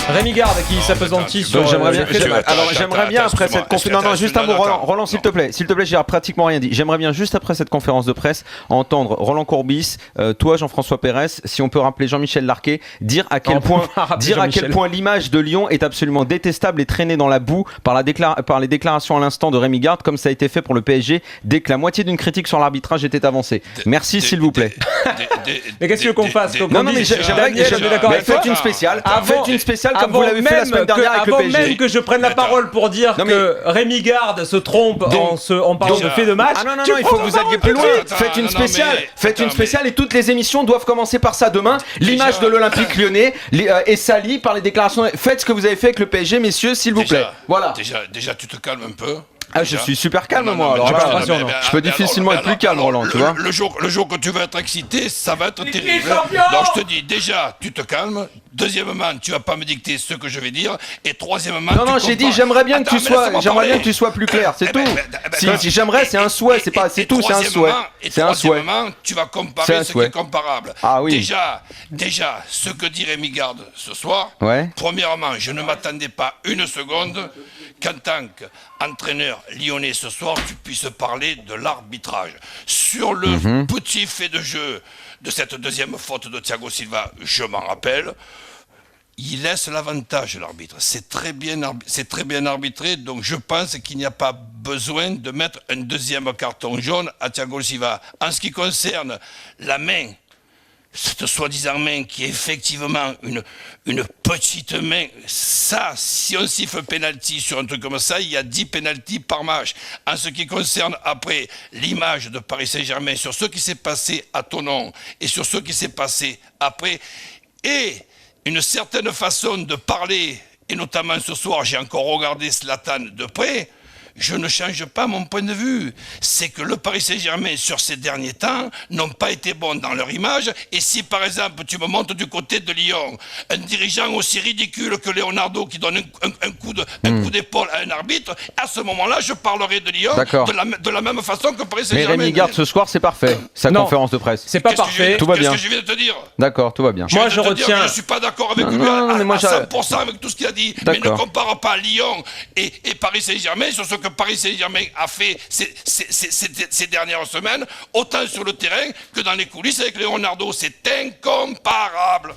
Rémi Garde qui s'appesantit sur. Donc j'aimerais bien. Alors J'aimerais bien après cette conférence. Non, juste un mot, Roland, s'il te plaît, j'ai pratiquement rien dit. J'aimerais bien juste après cette conférence de presse entendre Roland Courbis, toi Jean-François Pérez, si on peut rappeler Jean-Michel Larquet, dire à quel point l'image de Lyon est absolument détestable et traînée dans la boue par les déclarations à l'instant de Rémi Garde, comme ça a été fait pour le PSG dès que la moitié d'une critique sur l'arbitrage était avancée. Merci, s'il vous plaît. Mais qu'est-ce que qu'on fasse? Non, mais faites une spéciale. Faites une spéciale comme vous l'avez fait la semaine dernière avec le PSG. Avant même que je prenne la parole pour dire que Rémi Garde se trompe en parlant de fait de match. Ah non, il faut que vous alliez plus loin. Faites une spéciale et toutes les émissions doivent commencer par ça demain. L'image de l'Olympique Lyonnais est salie par les déclarations. Faites ce que vous avez fait avec le PSG, messieurs, s'il vous plaît. Voilà. Déjà, tu te calmes un peu. Je suis super calme, moi. Alors je peux difficilement être plus calme, Roland, tu vois. Le jour que tu vas être excité, ça va être terrible. Donc je te dis, déjà, tu te calmes. Deuxièmement, tu vas pas me dicter ce que je vais dire. Et troisièmement, non, j'ai dit, j'aimerais bien que tu sois plus clair, c'est tout. Si j'aimerais, c'est un souhait, c'est tout, c'est un souhait. Et troisièmement, tu vas comparer ce qui est comparable. Ah oui. Déjà, ce que dit Rémi Garde ce soir. Premièrement, je ne m'attendais pas une seconde qu'en tant qu'entraîneur lyonnais ce soir, tu puisses parler de l'arbitrage. Sur le petit fait de jeu de cette deuxième faute de Thiago Silva, je m'en rappelle, il laisse l'avantage, l'arbitre. C'est très bien arbitré, donc je pense qu'il n'y a pas besoin de mettre un deuxième carton jaune à Thiago Silva. En ce qui concerne la main, cette soi-disant main qui est effectivement une petite main, ça, si on siffle penalty sur un truc comme ça, il y a 10 penalties par match. En ce qui concerne après l'image de Paris Saint-Germain sur ce qui s'est passé à Thonon et sur ce qui s'est passé après, et une certaine façon de parler, et notamment ce soir, j'ai encore regardé Zlatan de près, je ne change pas mon point de vue. C'est que le Paris Saint-Germain, sur ces derniers temps, n'ont pas été bons dans leur image. Et si, par exemple, tu me montres du côté de Lyon, un dirigeant aussi ridicule que Leonardo qui donne un coup d'épaule à un arbitre, à ce moment-là, je parlerai de Lyon de la même façon que Paris Saint-Germain. Mais Rémi Garde, ce soir, c'est parfait. Sa conférence de presse. C'est pas parfait. Tout va bien. Qu'est-ce que je viens de te dire? D'accord, tout va bien. Moi, je retiens. Je ne suis pas d'accord avec lui à 100% avec tout ce qu'il a dit. Mais ne compare pas Lyon et Paris Saint-Germain sur ce que Paris Saint-Germain a fait ces dernières semaines, autant sur le terrain que dans les coulisses avec Leonardo. C'est incomparable.